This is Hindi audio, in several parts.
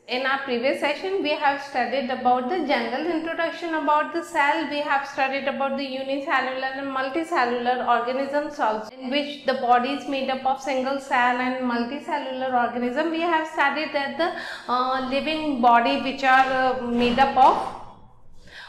In our previous session, we have studied about the general introduction about the cell. We have studied about the unicellular and multicellular organisms also, in which the body is made up of single cell and multicellular organism. We have studied that the living body which are made up of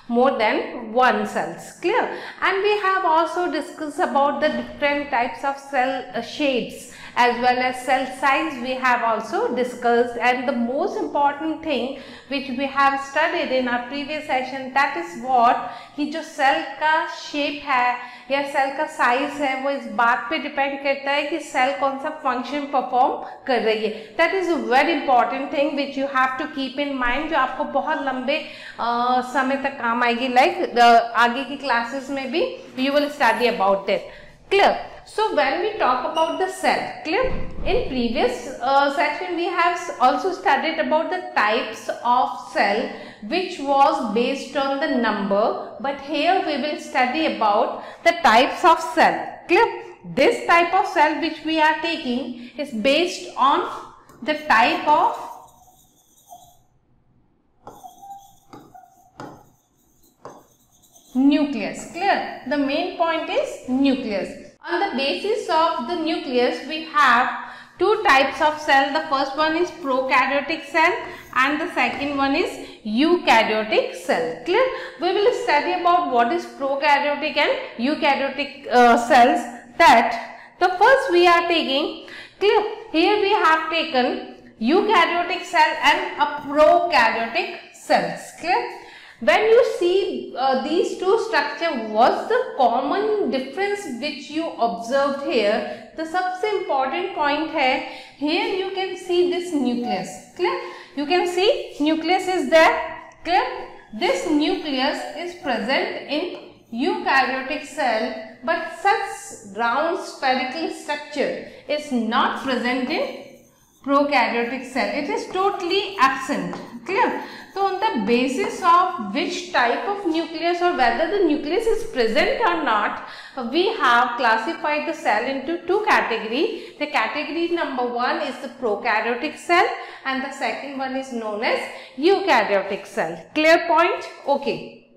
more than one cells, clear. And we have also discussed about the different types of cell shapes as well as cell size we have also discussed. And the most important thing which we have studied in our previous session, that is what कि जो सेल का शेप है या सेल का साइज है वो इस बात पे डिपेंड करता है कि सेल कौन सा फंक्शन परफॉर्म कर रही है. That is a very important thing which you have to keep in mind, जो आपको बहुत लंबे समय तक काम आएगी. लाइक आगे की क्लासेस में भी you will study about it, clear. So when we talk about the cell, clear, in previous section we have also studied about the types of cell which was based on the number, but here we will study about the types of cell, clear. This type of cell which we are taking is based on the type of nucleus, clear. The main point is nucleus. On the basis of the nucleus, we have two types of cell. The first one is prokaryotic cell and the second one is eukaryotic cell, clear. We will study about what is prokaryotic and eukaryotic cells. That the first we are taking, clear. Here we have taken eukaryotic cell and a prokaryotic cells, clear. When you see these two structure, what's the common difference which you observed here? The सबसे important point है, here you can see this nucleus, clear. You can see nucleus is there, clear. This nucleus is present in eukaryotic cell, but such round spherical structure is not present in prokaryotic cell. It is totally absent, clear. So on the basis of which type of nucleus or whether the nucleus is present or not, we have classified the cell into two categories. The category number one is the prokaryotic cell and the second one is known as eukaryotic cell. Clear point? Okay.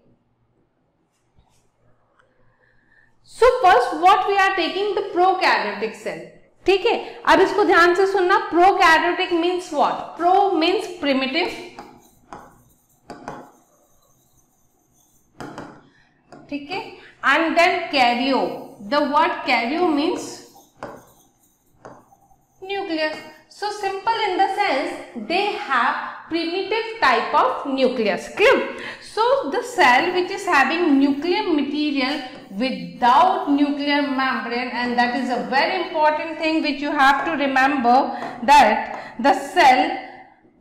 So first what we are taking, the prokaryotic cell. ठीक है, अब इसको ध्यान से सुनना. Prokaryotic means what? Pro means primitive, ठीक है, and then karyo. The word karyo means nucleus. So simple in the sense they have primitive type of nucleus, clear. So the cell which is having nuclear material without nuclear membrane, and that is a very important thing which you have to remember, that the cell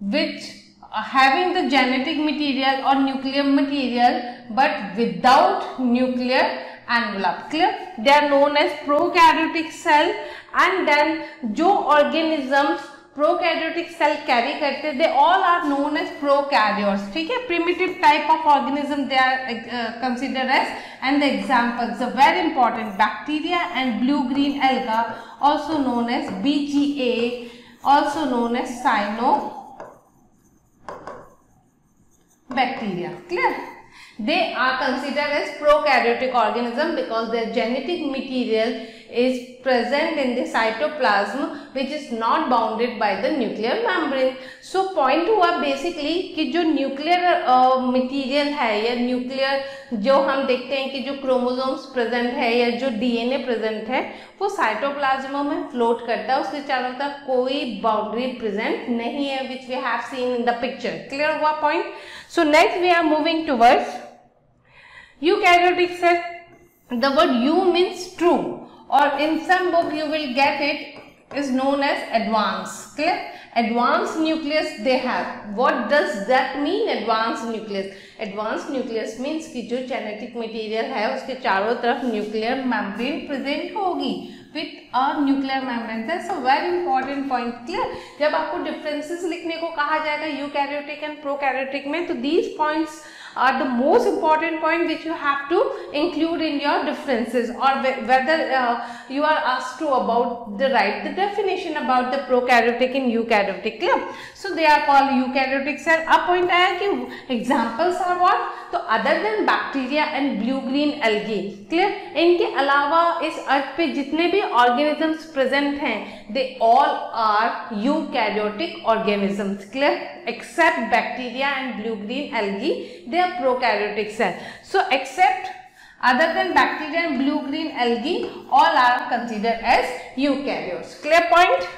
which having the genetic material or nuclear material but without nuclear envelope, clear, they are known as prokaryotic cell. And then जो organisms prokaryotic cell carry करते, they all are known as prokaryotes, ठीक है. primitive type of organism they are considered as, and the examples are very important: bacteria and blue green alga, also known as BGA, also known as cyanobacteria, clear. They are considered as prokaryotic organism because their genetic material is present in the cytoplasm which is not bounded by the nuclear membrane. So point हुआ basically कि जो nuclear material है या nuclear जो हम देखते हैं कि जो chromosomes present है या जो DNA present है वो cytoplasm में float करता है, उसके चारों तरफ कोई boundary present नहीं है, which we have seen in the picture. Clear हुआ point? So next we are moving towards eukaryotic cell. The word "eu" means true, or in some book you will get it is known as advanced, clear. Advanced nucleus they have. What does that mean, advanced nucleus? Advanced nucleus means कि जो genetic material है उसके चारों तरफ nuclear membrane present होगी with a nuclear membrane. That's a very important point, clear. जब आपको differences लिखने को कहा जाएगा eukaryotic and prokaryotic में, तो these points are the most important point which you have to include in your differences, or whether you are asked to about the write the definition about the prokaryotic and eukaryotic. Clear? So they are called eukaryotic cell. अब point आया कि examples are what? तो other than bacteria and blue green algae, clear? इनके अलावा इस अर्थ पे जितने भी organisms present हैं, they all are eukaryotic organisms. Clear? Except bacteria and blue green algae, they are prokaryotic cell. So except other than bacteria and blue green algae, all are considered as eukaryotes. Clear point?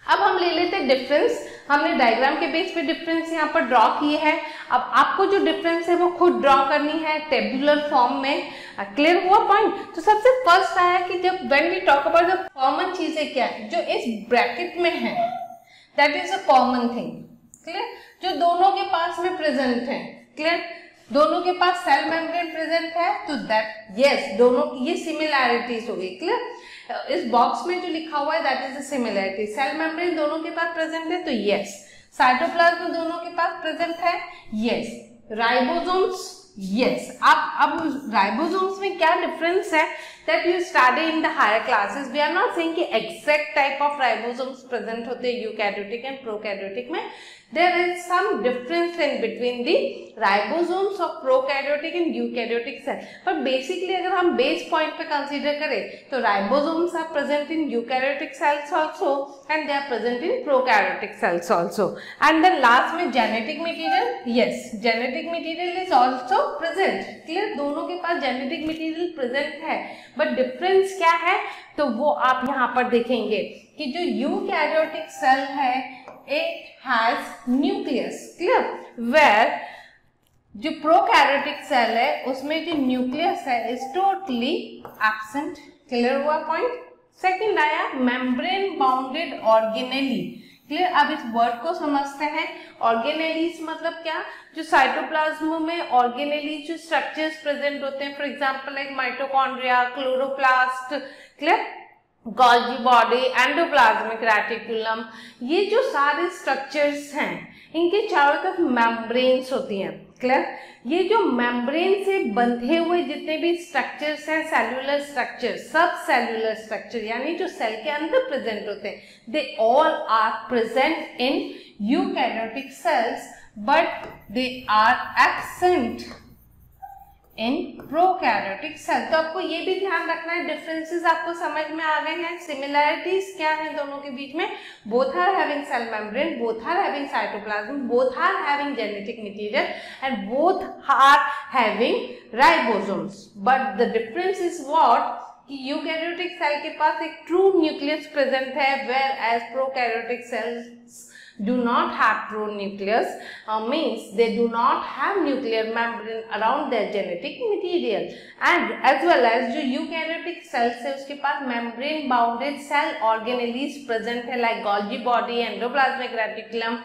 अब हम ले लेते हैं डिफरेंस. हमने डायग्राम के बेस पे डिफरेंस यहाँ पर ड्रॉ किए हैं. अब आपको जो डिफरेंस है वो खुद ड्रॉ करनी है टेबुलर फॉर्म में. क्लियर हुआ पॉइंट? तो सबसे फर्स्ट आया कि जब when we talk about the common चीजें क्या है जो इस ब्रैकेट में है, that is a common thing. Clear? जो दोनों के पास में प्रेजेंट है. क्लियर? दोनों के पास सेल मेम्ब्रेन प्रेजेंट है, तो दैट यस दोनों ये सिमिलैरिटीज हो गई. क्लियर? इस बॉक्स में जो लिखा हुआ है that is the similarity. Cell membrane दोनों के पास प्रेजेंट है, तो यस. साइटोप्लाज्म दोनों के पास प्रेजेंट है, यस. Ribosomes, yes. अब राइबोसोम्स में क्या डिफरेंस है that you study in the higher classes. We are not saying कि exact type of ribosomes present होते हैं eukaryotic and prokaryotic में. There is some difference in between the ribosomes of prokaryotic and eukaryotic cell. But basically अगर हम base point पे consider करें तो ribosomes are present in eukaryotic cells also and they are present in prokaryotic cells also. And then last में genetic material, yes, genetic material is also present. Clear? दोनों के पास genetic material present है. बट डिफरेंस क्या है तो वो आप यहाँ पर देखेंगे कि जो यूकैरियोटिक सेल है it has nucleus. Clear? Where जो प्रोकैरियोटिक सेल है उसमें जो न्यूक्लियस है इज टोटली एब्सेंट. क्लियर हुआ पॉइंट? सेकंड आया मेम्ब्रेन बाउंडेड ऑर्गेनेली. क्लियर? अब इस वर्ड को समझते हैं. ऑर्गेनेलीज मतलब क्या? जो साइटोप्लाज्म में ऑर्गेनेली जो स्ट्रक्चर्स प्रेजेंट होते हैं, for example like mitochondria, chloroplast, clear, Golgi body, endoplasmic reticulum, ये जो सारे स्ट्रक्चर्स हैं इनके चारों तरफ मेम्ब्रेन्स होती हैं. क्लियर? ये जो मेम्ब्रेन से बंधे हुए जितने भी स्ट्रक्चर्स हैं, सेल्यूलर स्ट्रक्चर, सब सेल्यूलर स्ट्रक्चर यानी जो सेल के अंदर प्रेजेंट होते हैं, they all are present in eukaryotic cells but they are absent in prokaryotic cell. तो आपको ये भी ध्यान रखना है. डिफरेंसेस आपको समझ में आ गए हैं. सिमिलैरिटीज क्या है दोनों के बीच में? Both are having cell membrane, both are having cytoplasm, both are having genetic material and both are having ribosomes. But the difference is what कि यूकैरियोटिक सेल के पास एक ट्रू न्यूक्लियस प्रेजेंट है, whereas prokaryotic cells do not have true nucleus, means they do not have nuclear membrane around their genetic material. And as well as जो eukaryotic cells है उसके पास membrane bounded cell organelles present है like Golgi body, endoplasmic reticulum.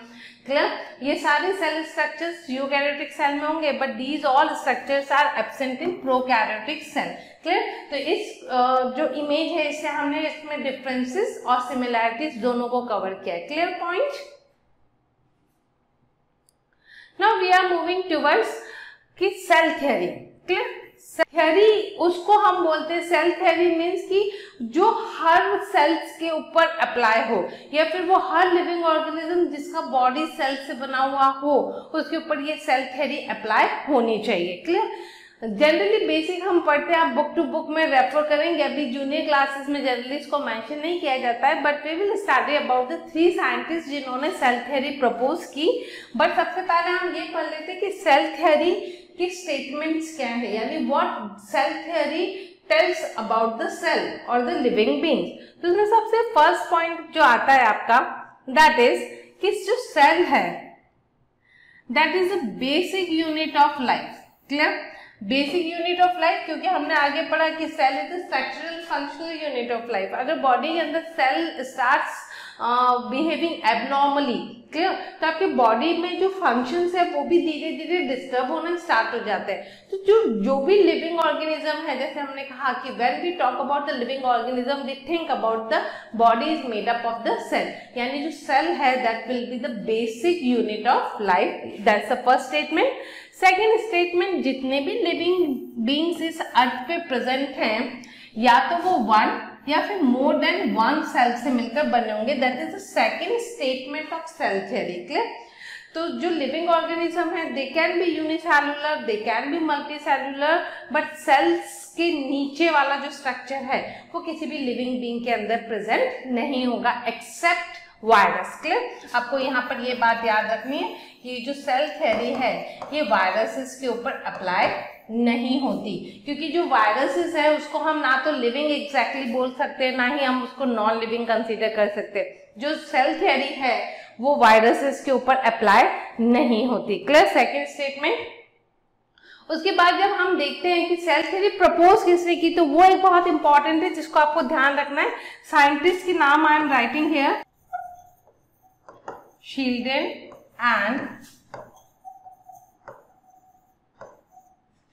Clear? ये सारे cell structures eukaryotic cell में होंगे but these all structures are absent in prokaryotic cell. Clear? तो इस जो इमेज है इससे हमने इसमें differences और similarities दोनों को cover किया है. Clear point? Now we are moving towards कि सेल थ्योरी. क्लियर? थ्योरी उसको हम बोलते हैं, सेल थ्योरी मीन्स कि जो हर सेल्स के ऊपर अप्लाई हो या फिर वो हर लिविंग ऑर्गेनिज्म जिसका बॉडी सेल से बना हुआ हो उसके ऊपर ये सेल थ्योरी अप्लाई होनी चाहिए. क्लियर? जनरली बेसिक हम पढ़ते हैं, आप बुक टू बुक में रेफर करेंगे. अभी जूनियर क्लासेस में जनरली इसको मेंशन नहीं किया जाता है but we will study about the 3 scientist जिन्होंने सेल थ्योरी प्रपोज की. बट सबसे पहले हम ये पढ़ लेते हैं कि सेल थ्योरी की स्टेटमेंट्स क्या है, यानी what cell theory tells about the cell और द लिविंग बीइंग्स. तो उसमें सबसे फर्स्ट पॉइंट जो आता है आपका दैट इज कि जो सेल है that is a basic unit of life. Clear? Basic unit of life क्योंकि हमने आगे पढ़ा कि cell is the structural functional unit of life. अगर बॉडी के अंदर cell starts behaving abnormally, clear, तो आपके बॉडी में जो फंक्शंस है वो भी धीरे धीरे डिस्टर्ब होना स्टार्ट हो जाते हैं। तो जो भी लिविंग ऑर्गेनिज्म है, जैसे हमने कहा कि when we talk about the living organism we think about the body is made up of the cell, यानी जो सेल है that will be the basic unit of life, that's the first statement. Second statement, जितने भी लिविंग बीइंग्स इस अर्थ पे प्रेजेंट हैं या तो वो वन या फिर मोर देन वन सेल से मिलकर बने होंगे, that is the second statement of cell theory, clear. तो जो लिविंग ऑर्गेनिज्म है they can be unicellular, they can be multicellular, but cells के नीचे वाला जो स्ट्रक्चर है वो किसी भी लिविंग बीइंग के अंदर प्रेजेंट नहीं होगा एक्सेप्ट वायरस, क्लियर। आपको यहाँ पर ये बात याद रखनी है कि जो सेल थ्योरी है ये वायरसेस के ऊपर अप्लाई नहीं होती, क्योंकि जो वायरसेस है उसको हम ना तो लिविंग एग्जैक्टली बोल सकते हैं, ना ही हम उसको नॉन लिविंग कंसीडर कर सकते। जो सेल थ्योरी है वो वायरसेस के ऊपर अप्लाई नहीं होती, क्लियर, सेकेंड स्टेटमेंट। उसके बाद जब हम देखते हैं कि सेल थ्योरी प्रपोज किसने की, तो वो एक बहुत इंपॉर्टेंट है जिसको आपको ध्यान रखना है। साइंटिस्ट के नाम I am writing here, Schleiden and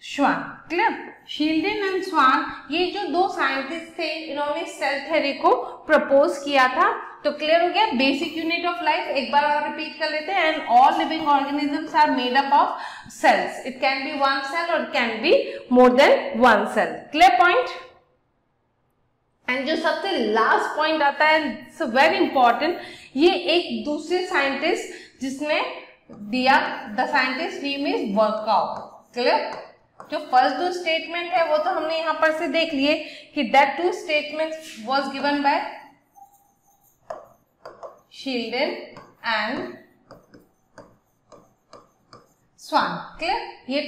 Schwann, clear. Schleiden and Schwann, ये जो दो साइंटिस्ट थे इन्होंने सेल थ्योरी को प्रपोज किया था। तो क्लियर हो गया, बेसिक यूनिट ऑफ लाइफ एक बार और रिपीट कर लेते हैं, and all living organisms are made up of cells, it can be one cell और can be more than one cell, clear point. And जो सबसे लास्ट पॉइंट आता है, इट्स वेरी इंपॉर्टेंट, ये एक दूसरे साइंटिस्ट जिसने दिया, the scientist name is workout, clear. जो फर्स्ट दो स्टेटमेंट है वो तो हमने यहां पर से देख लिए कि that two statements was given by Schleiden and Schwann, clear. ये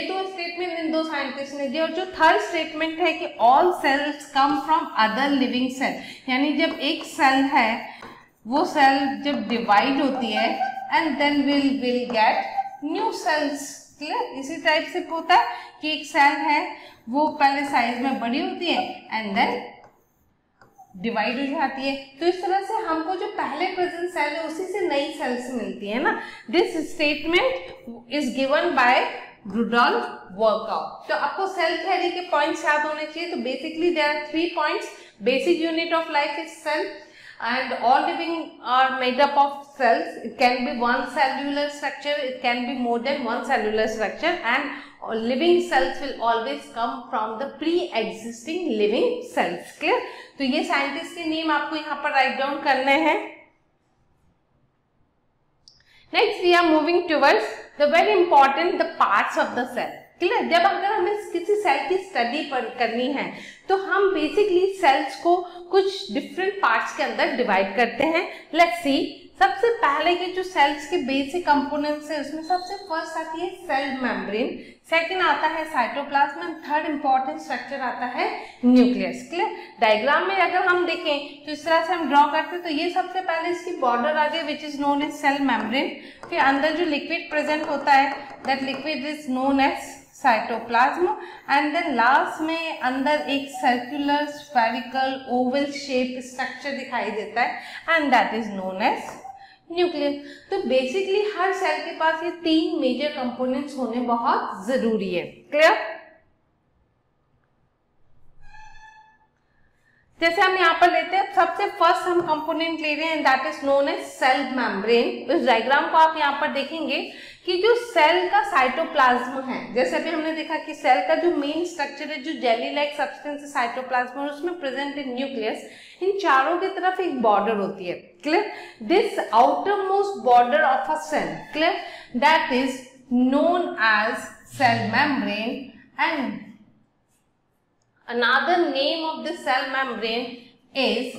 दो स्टेटमेंट इन दो साइंटिस्ट ने दिए। और जो थर्ड स्टेटमेंट है कि all cells come from other living cell, यानी जब एक सेल है वो सेल जब डिवाइड होती है and then will get new cells, clear. इसी टाइप से होता है कि एक सेल है वो पहले साइज में बड़ी होती है एंड देन डिवाइड हो जाती है। तो इस तरह से हमको जो पहले प्रेजेंट सेल है उसी से नई सेल्स मिलती है ना। This statement is given by Rudolf वर्कआउट। तो आपको सेल थ्योरी के पॉइंट्स याद होने चाहिए। तो basically there are 3 points, basic unit of life is cell and all living are made up of cells. It can be one cellular structure, it can be more than one cellular structure, and living cells will always come from the pre-existing living cells, clear। तो ये साइंटिस्ट के नेम आपको यहाँ पर राइट डाउन करने हैं। Next we are moving towards the very important the parts of the cell, clear. जब अगर हमें किसी सेल की स्टडी करनी है तो हम बेसिकली सेल्स को कुछ डिफरेंट पार्ट्स के अंदर डिवाइड करते हैं। लेट्स सी, सबसे पहले के जो सेल्स के बेसिक कंपोनेंट्स है उसमें सबसे फर्स्ट आती है सेल मेम्ब्रेन, सेकंड आता है cytoplasm and third important structure आता है न्यूक्लियस, क्लियर। डायग्राम में अगर हम देखें तो इस तरह से हम ड्रॉ करते हैं। तो ये सबसे पहले इसकी बॉर्डर आ गई which is known as cell membrane. फिर अंदर जो लिक्विड प्रेजेंट होता है that liquid is known as cytoplasm and then last में अंदर एक circular spherical oval shape structure दिखाई देता है and that is known as nucleus. तो बेसिकली हर सेल के पास ये 3 मेजर कंपोनेंट्स होने बहुत जरूरी है, क्लियर। जैसे हम यहाँ पर लेते हैं, सबसे फर्स्ट हम कंपोनेंट ले रहे हैं that is known as cell membrane. इस डायग्राम को आप यहाँ पर देखेंगे कि जो सेल का साइटोप्लाज्म है, जैसे अभी हमने देखा कि सेल का जो मेन स्ट्रक्चर है जो जेली लाइक सब्सटेंस है साइटोप्लाज्म और उसमें प्रेजेंट है न्यूक्लियस, इन चारों की तरफ एक बॉर्डर होती है, क्लियर। This outermost border of a cell, clear, that is known as cell membrane and another name of the cell membrane is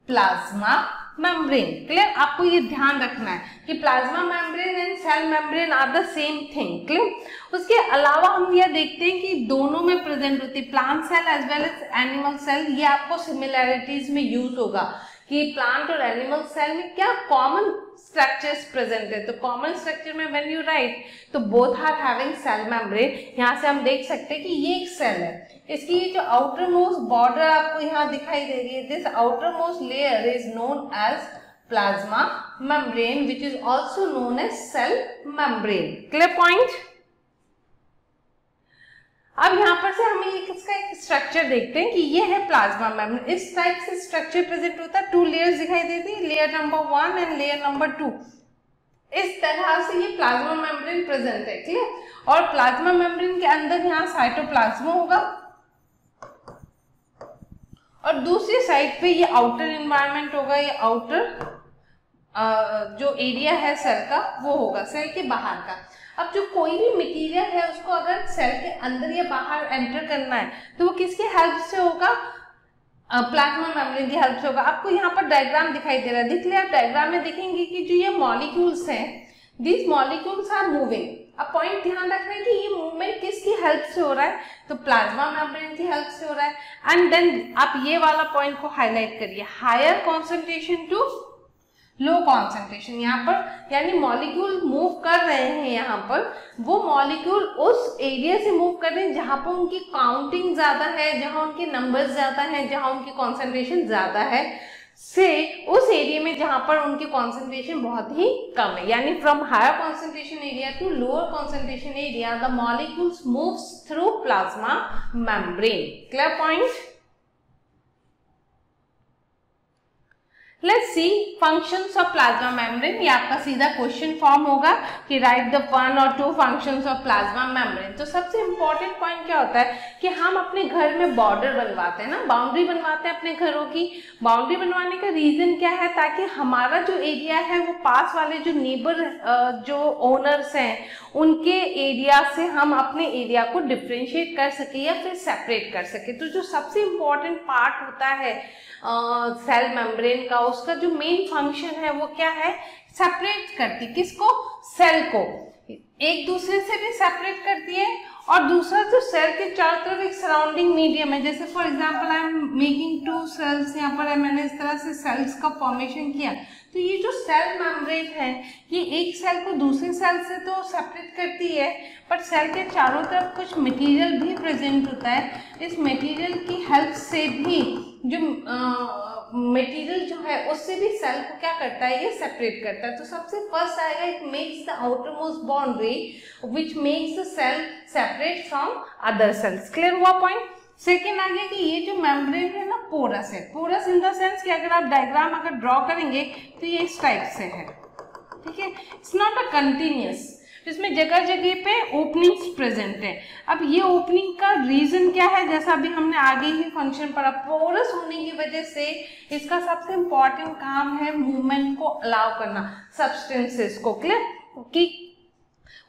plasma membrane, clear। आपको ये ध्यान रखना है कि plasma membrane and cell membrane are the same thing, clear। उसके अलावा हम यह देखते हैं कि दोनों में प्रेजेंट होती है, plant cell as well as animal cell. ये आपको सिमिलैरिटीज में यूज होगा कि प्लांट और एनिमल सेल में क्या कॉमन स्ट्रक्चर्स प्रेजेंट है। तो कॉमन स्ट्रक्चर में व्हेन यू राइट तो both are having cell membrane. यहाँ से हम देख सकते हैं कि ये एक सेल है, इसकी ये जो आउटर मोस्ट बॉर्डर आपको यहाँ दिखाई दे रही है, this outermost layer is known as plasma membrane which is also known as cell membrane. Clear point. अब यहाँ पर से हमें इसका एक स्ट्रक्चर देखते हैं कि ये है प्लाज्मा मेम्ब्रेन। इस टाइप से स्ट्रक्चर प्रेजेंट होता है, 2 लेयर्स दिखाई देती है, layer number 1 and layer number 2। इस तरह से ये प्लाज्मा मेम्ब्रेन प्रेजेंट है। क्लियर। और प्लाज्मा मेम्ब्रेन के अंदर यहाँ साइटोप्लाज्म होगा और दूसरी साइड पे ये आउटर एनवायरनमेंट होगा, ये आउटर जो एरिया है सेल का वो होगा सेल के बाहर का। अब जो कोई भी मटेरियल है उसको अगर सेल के अंदर या बाहर एंटर करना है तो वो किसकी हेल्प से होगा, प्लाज्मा मेम्ब्रेन की हेल्प से होगा। आपको यहाँ पर डायग्राम दिखाई दे रहा है, दिख लिया। आप डायग्राम में देखेंगे कि जो ये मॉलिक्यूल्स हैं, दीज मॉलिक्यूल्स आर मूविंग। अब पॉइंट ध्यान रखना है कि ये मूवमेंट किसकी हेल्प से हो रहा है, तो प्लाज्मा मेम्ब्रेन की हेल्प से हो रहा है। एंड देन आप ये वाला पॉइंट को हाईलाइट करिए, higher concentration to low concentration. यहाँ पर यानी मॉलिक्यूल मूव कर रहे हैं, यहाँ पर वो मॉलिक्यूल उस एरिया से मूव कर रहे हैं जहाँ पर उनकी काउंटिंग ज्यादा है, जहाँ उनके नंबर्स ज्यादा हैं, जहाँ उनकी कॉन्सेंट्रेशन ज्यादा है, से उस एरिया में जहाँ पर उनकी कॉन्सेंट्रेशन बहुत ही कम है। यानी from higher concentration area to lower concentration area the molecules moves through plasma membrane. Clear point. Let's see functions of plasma membrane। ये आपका सीधा क्वेश्चन फॉर्म होगा कि write the 1 or 2 functions of plasma membrane। तो सबसे इम्पोर्टेंट पॉइंट क्या होता है कि हम अपने घर में बॉर्डर बनवाते हैं ना, बाउंड्री बनवाते हैं अपने घरों की। बाउंड्री बनवाने का रीजन क्या है, ताकि हमारा जो एरिया है वो पास वाले जो नेबर जो ओनर्स हैं उनके एरिया से हम अपने एरिया को डिफ्रेंशिएट कर सके या फिर सेपरेट कर सके। तो जो सबसे इम्पोर्टेंट पार्ट होता है सेल मेम्ब्रेन का, उसका जो मेन फंक्शन है वो क्या है, सेपरेट करती, किसको, सेल को एक दूसरे से भी सेपरेट करती है। और दूसरा जो सेल के चारों तरफ एक सराउंडिंग मीडियम है, जैसे for example I am making 2 cells, यहाँ पर मैंने इस तरह से सेल्स का फॉर्मेशन किया। तो ये जो सेल मेम्ब्रेन है ये एक सेल को दूसरे सेल से तो सेपरेट करती है, पर सेल के चारों तरफ कुछ मटेरियल भी प्रेजेंट होता है। इस मटेरियल की हेल्प से भी जो मटेरियल जो है उससे भी सेल को क्या करता है, ये सेपरेट करता है। तो सबसे फर्स्ट आएगा, it makes the outermost boundary which makes the cell separate from other cells. Clear हुआ पॉइंट। सेकेंड आ गया कि ये जो मेम्ब्रेन है ना पोरस है, पोरस इन द सेंस कि अगर आप डायग्राम अगर ड्रॉ करेंगे तो ये इस टाइप से है, ठीक है। इट्स नॉट अ कंटिन्यूअस, इसमें जगह जगह पे ओपनिंग्स प्रेजेंट है। अब ये ओपनिंग का रीजन क्या है, जैसा अभी हमने आगे ही फंक्शन पढ़ा, पोरस होने की वजह से इसका सबसे इम्पॉर्टेंट काम है मूवमेंट को अलाउ करना सब्सटेंसेस को। क्लियर कि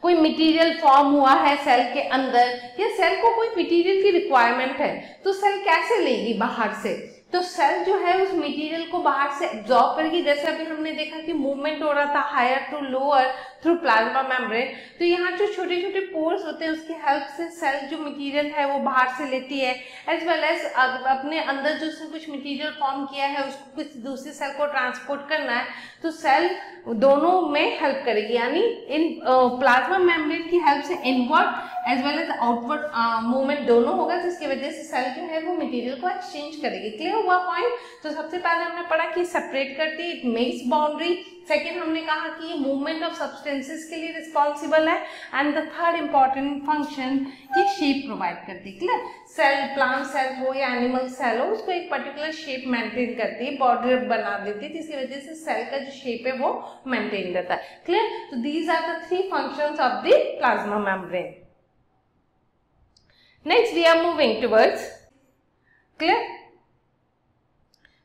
कोई मटेरियल फॉर्म हुआ है सेल के अंदर या सेल को कोई मटेरियल की रिक्वायरमेंट है तो सेल कैसे लेगी बाहर से, तो सेल जो है उस मटेरियल को बाहर से एब्जॉर्ब करेगी। जैसे अभी हमने देखा कि मूवमेंट हो रहा था higher to lower through plasma membrane, तो यहाँ जो छोटे छोटे पोर्स होते हैं उसकी हेल्प से सेल जो मटेरियल है वो बाहर से लेती है, एज वेल एज अपने अंदर जो उसने कुछ मटेरियल फॉर्म किया है उसको कुछ दूसरी सेल को ट्रांसपोर्ट करना है, तो सेल दोनों में हेल्प करेगी। यानी इन प्लाज्मा मेम्ब्रेन की हेल्प से inward as well as outward movement दोनों होगा, जिसकी वजह से सेल जो है वो मटेरियल को एक्सचेंज करेगी। क्लियर हुआ पॉइंट। तो सबसे पहले हमने पढ़ा कि सेपरेट करती है, इट मेक्स बाउंड्री। सेकेंड हमने कहा कि ये मूवमेंट ऑफ सब्सटेंसेस के लिए रिस्पॉन्सिबल है। And the third important function ये शेप प्रोवाइड करती है। क्लियर, सेल प्लांट सेल हो या एनिमल सेल हो उसको एक पर्टिकुलर शेप मेंटेन करती है, बॉर्डर बना देती है, जिसकी वजह से सेल का जो शेप है वो मेंटेन रहता है। क्लियर, तो these are the 3 functions of the plasma membrane. Next we are moving towards, clear,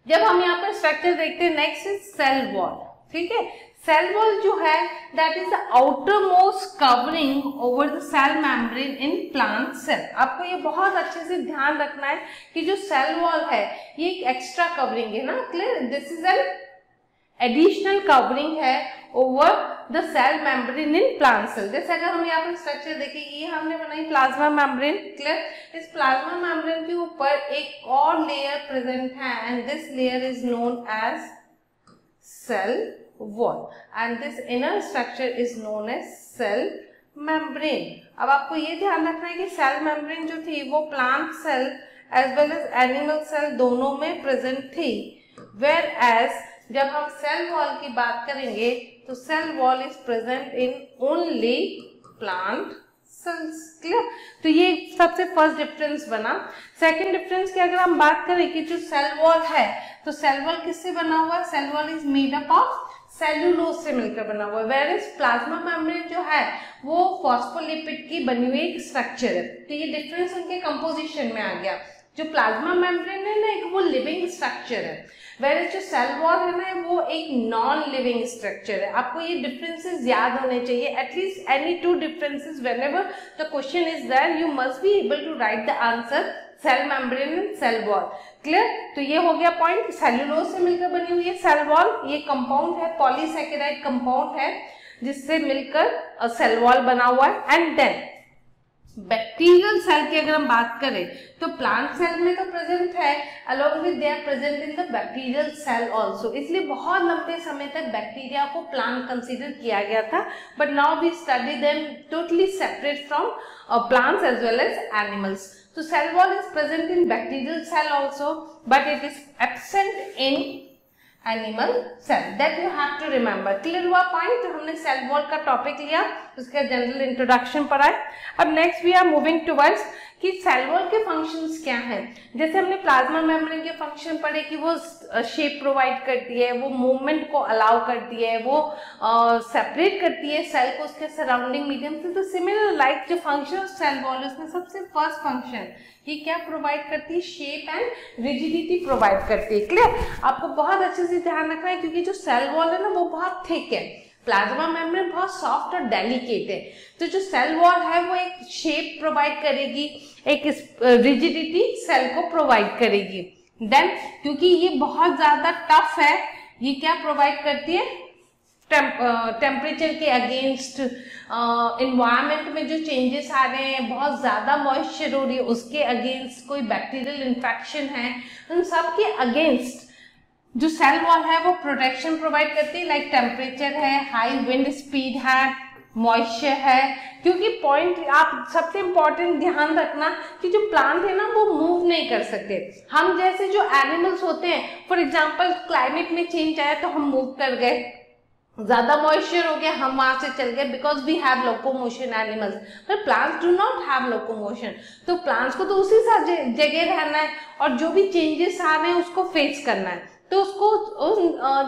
जब हम यहाँ पर स्ट्रक्चर देखते हैं नेक्स्ट इज सेल वॉल। ठीक है, सेल वॉल जो है that is the outermost covering over the cell membrane in plant cell. आपको ये बहुत अच्छे से ध्यान रखना है कि जो सेल वॉल है ये एक एक्स्ट्रा कवरिंग है ना। Clear, this is an additional covering है over the cell membrane in plant cell. जैसे अगर हम यहाँ पर स्ट्रक्चर देखें, ये हमने बनाई प्लाज्मा मेम्ब्रेन, क्लियर। इस प्लाज्मा मेम्ब्रेन के ऊपर एक और लेयर प्रेजेंट है and this layer is known as cell wall and this inner structure is known as cell membrane. अब आपको ये ध्यान रखना है कि सेल मेम्ब्रेन जो थी वो plant cell as well as animal cell दोनों में प्रेजेंट थी, वेयर एज जब हम सेल वॉल की बात करेंगे तो cell wall is present in only plant cells, clear. तो ये सबसे फर्स्ट डिफरेंस बना। सेकंड डिफरेंस की अगर हम बात करें कि जो सेल वॉल है तो सेल वॉल किससे बना हुआ है, cell wall is made up of cellulose से मिलकर बना हुआ है, वेयर इज प्लाज्मा मेम्ब्रेन जो है वो फॉस्फोलिपिड की बनी हुई एक स्ट्रक्चर है। तो ये डिफरेंस उनके कंपोजिशन में आ गया। जो प्लाज्मा मेम्ब्रेन है ना, एक वो लिविंग स्ट्रक्चर है, वेयर इज जो सेल वॉल है ना वो एक नॉन लिविंग स्ट्रक्चर है। आपको ये डिफरेंसेस याद होने चाहिए, at least any two differences whenever the question is there you must be able to write the answer cell membrane and cell wall, clear. तो ये हो गया पॉइंट, सेल्यूलोज से मिलकर बनी हुई है सेल वॉल। ये कंपाउंड है, पॉलीसैकेराइड कंपाउंड है जिससे मिलकर सेल वॉल बना हुआ है। एंड देन बैक्टीरियल सेल की अगर हम बात करें तो प्लांट सेल में तो प्रेजेंट है, along with they are present in the bacterial cell also. इसलिए बहुत लंबे समय तक बैक्टीरिया को प्लांट कंसीडर किया गया था, but now we study them totally separate from plants as well as animals. So cell wall is present in bacterial cell also, but it is absent in animal cell. That you have to remember. Clear हुआ पॉइंट। तो हमने सेल वॉल का टॉपिक लिया, उसका जनरल इंट्रोडक्शन पढ़ाया। अब next we are moving towards कि सेल वॉल के फंक्शंस क्या हैं। जैसे हमने प्लाज्मा मेम्ब्रेन के फंक्शन पढ़े कि वो शेप प्रोवाइड करती है, वो मूवमेंट को अलाउ करती है, वो सेपरेट करती है सेल को उसके सराउंडिंग मीडियम से। तो सिमिलर लाइक जो फंक्शन सेल वॉल उसमें सबसे फर्स्ट फंक्शन ये क्या प्रोवाइड करती है, शेप एंड रिजिडिटी प्रोवाइड करती है, क्लियर। आपको बहुत अच्छे से ध्यान रखना है क्योंकि जो सेल वॉल है ना वो बहुत थिक है, प्लाज्मा मेम्ब्रेन बहुत सॉफ्ट और डेलिकेट है। तो जो सेल वॉल है वो एक शेप प्रोवाइड करेगी, एक रिजिडिटी सेल को प्रोवाइड करेगी। देन क्योंकि ये बहुत ज्यादा टफ है, ये क्या प्रोवाइड करती है, टेम्परेचर के अगेंस्ट, इन्वायरमेंट में जो चेंजेस आ रहे हैं, बहुत ज्यादा मॉइस्चर हो रही है उसके अगेंस्ट, कोई बैक्टीरियल इन्फेक्शन है, उन सब के अगेंस्ट जो सेल वॉल है वो प्रोटेक्शन प्रोवाइड करती है। लाइक टेम्परेचर है, हाई विंड स्पीड है, मॉइस्चर है। क्योंकि पॉइंट आप सबसे इंपॉर्टेंट ध्यान रखना कि जो प्लांट है ना वो मूव नहीं कर सकते। हम जैसे जो एनिमल्स होते हैं, फॉर एग्जांपल क्लाइमेट में चेंज आया तो हम मूव कर गए, ज्यादा मॉइस्चर हो गया हम वहां से चल गए, because we have locomotion animals, पर plants do not have locomotion. तो प्लांट्स को तो उसी जगह रहना है और जो भी चेंजेस आ रहे हैं उसको फेस करना है। तो उसको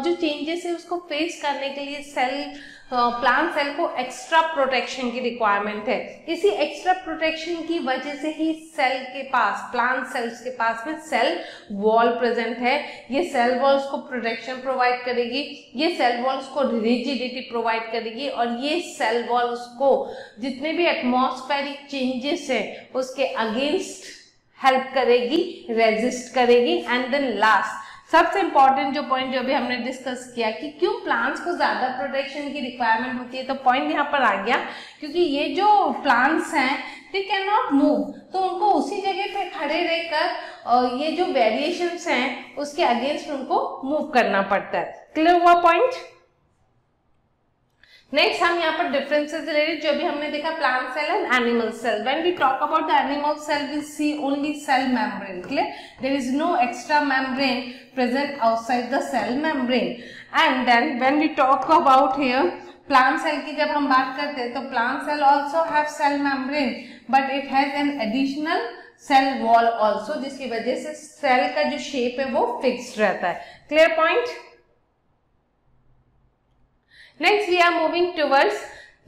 जो चेंजेस है उसको फेस करने के लिए प्लांट सेल को एक्स्ट्रा प्रोटेक्शन की रिक्वायरमेंट है। इसी एक्स्ट्रा प्रोटेक्शन की वजह से ही सेल के पास, प्लांट सेल्स के पास में सेल वॉल प्रेजेंट है। ये सेल वॉल उसको प्रोटेक्शन प्रोवाइड करेगी, ये सेल वॉल उसको रिजिडिटी प्रोवाइड करेगी और ये सेल वॉल उसको जितने भी एटमॉस्फेरिक चेंजेस है उसके अगेंस्ट हेल्प करेगी, रेजिस्ट करेगी। एंड देन लास्ट सबसे इंपॉर्टेंट जो पॉइंट जो भी हमने डिस्कस किया कि क्यों प्लांट्स को ज्यादा प्रोटेक्शन की रिक्वायरमेंट होती है, तो पॉइंट यहाँ पर आ गया क्योंकि ये जो प्लांट्स हैं दे कैन नॉट मूव, तो उनको उसी जगह पे खड़े रहकर ये जो वेरिएशंस हैं उसके अगेंस्ट उनको मूव करना पड़ता है। क्लियर हुआ पॉइंट। नेक्स्ट हम यहाँ पर डिफरेंसेस रिलेटेड जो भी हमने देखा plant cell and animal cell. When we talk about the animal cell we see only cell membrane, clear, there is no extra membrane present outside the cell membrane. And then when we talk about here plant cell की जब हम बात करते हैं तो plant cell also have cell membrane but it has an additional cell wall also, जिसकी वजह से सेल का जो शेप है वो फिक्स्ड रहता है। Clear point. Next we are moving towards,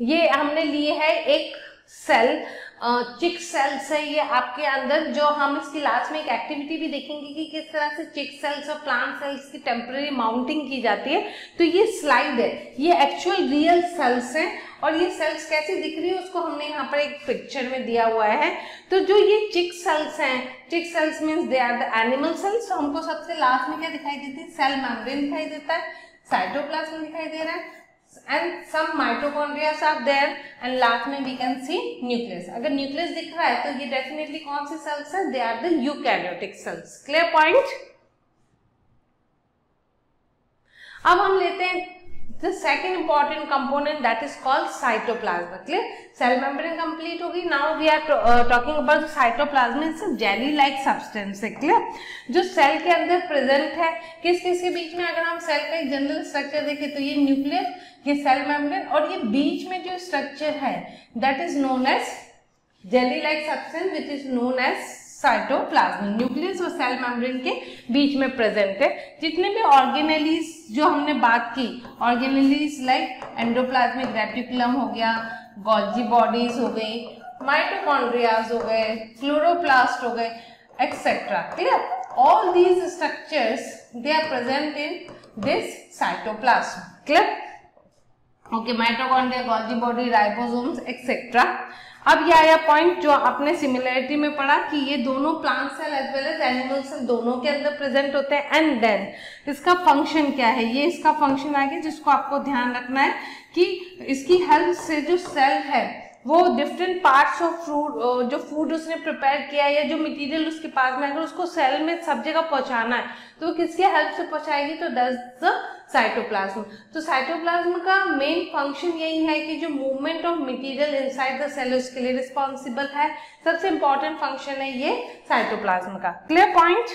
ये हमने लिए है एक सेल, चिक सेल्स है ये आपके अंदर, जो हम इसकी लास्ट में एक एक्टिविटी भी देखेंगे कि किस तरह से चिक सेल्स और प्लांट सेल्स की टेम्पररी माउंटिंग की जाती है। तो ये स्लाइड है, ये एक्चुअल रियल सेल्स हैं और ये सेल्स कैसी दिख रही है उसको हमने यहाँ पर एक पिक्चर में दिया हुआ है। तो जो ये चिक सेल्स हैं, cheek cells means they are the animal cells. तो हमको सबसे लास्ट में क्या दिखाई देती है, सेल मेम्ब्रेन दिखाई देता है, साइटोप्लाज्म दिखाई दे रहा है, and some mitochondria are there and last में we can see nucleus. अगर nucleus दिख रहा है तो ये definitely कौन सी cells है? They are the eukaryotic cells. Clear point? अब हम लेते हैं the second important component that is called cytoplasm. Clear? Cell membrane complete होगी. Now we are talking about the cytoplasm. It's a jelly like substance. Clear? जो सेल के अंदर प्रेजेंट है, किस किस के बीच में? अगर हम सेल का एक जनरल स्ट्रक्चर देखें तो ये न्यूक्लियस, ये सेल मेम्ब्रेन, और ये बीच में जो स्ट्रक्चर है that is known as jelly like substance which is known as cytoplasm. Nucleus और सेल मेम्ब्रेन के बीच में प्रेजेंट है. जितने भी ऑर्गेनेलीज जो हमने बात की, ऑर्गेनेलीज लाइक एंडोप्लाज्मिक रेटिकुलम हो गया, गोल्जी बॉडीज हो गई, माइटोकॉन्ड्रियाज हो गए, क्लोरोप्लास्ट हो गए, etcetera. Clear? All these structures they are present in this cytoplasm. Clear? Okay, mitochondria, Golgi body, ribosomes etcetera. अब ये आया पॉइंट जो आपने सिमिलरिटी में पढ़ा कि ये दोनों plant cell as well as animal cell दोनों के अंदर प्रेजेंट होते हैं. एंड देन इसका फंक्शन क्या है? ये इसका फंक्शन आ गया जिसको आपको ध्यान रखना है कि इसकी हेल्प से जो सेल है वो डिफरेंट पार्ट्स ऑफ फ्रूट, जो फूड उसने प्रिपेयर किया है या जो मटेरियल उसके पास में, अगर उसको सेल में सब जगह पहुंचाना है तो वो किसके हेल्प से पहुंचाएगी? तो दैट्स द साइटोप्लाज्म. तो साइटोप्लाज्म का मेन फंक्शन यही है कि जो movement of material inside the cell उसके लिए रिस्पॉन्सिबल है. सबसे इंपॉर्टेंट फंक्शन है ये साइटोप्लाज्म का. Clear point?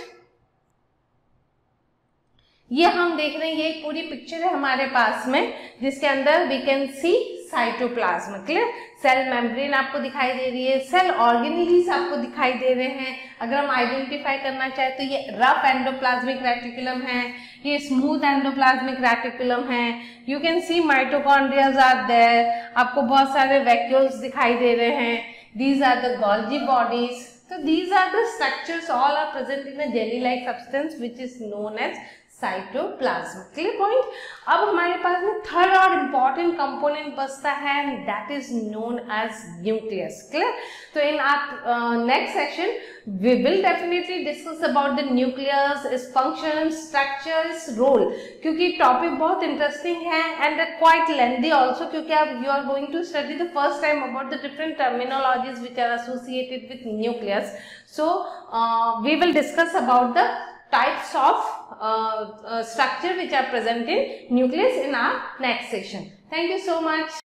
ये हम देख रहे हैं, ये एक पूरी पिक्चर है हमारे पास में जिसके अंदर we can see cytoplasm. Clear? Cell membrane आपको दिखाई दे रही है, सेल ऑर्गेनेलीज आपको दिखाई दे रहे हैं. अगर हम आइडेंटिफाई करना चाहे तो ये रफ एंडोप्लाज्मिक रेटिकुलम है, ये स्मूथ एंडोप्लाज्मिक रेटिकुलम है. You can see mitochondrias are there. आपको बहुत सारे वैक्यूल्स दिखाई दे रहे हैं. These are the Golgi bodies. So these are the structures, all are present in a jelly-like substance which is known as cytoplasm. Clear point? अब हमारे पास में थर्ड और इम्पॉर्टेंट कंपोनेंट बचता है and that is known as nucleus. Clear? So in our next session we will definitely discuss about the nucleus, its functions, structure, its role. क्योंकि टॉपिक बहुत इंटरेस्टिंग है and quite lengthy also क्योंकि अब you are going to study the first time about the different terminologies which are associated with nucleus. So we will discuss about the types of structure which are present in nucleus in our next session. Thank you so much.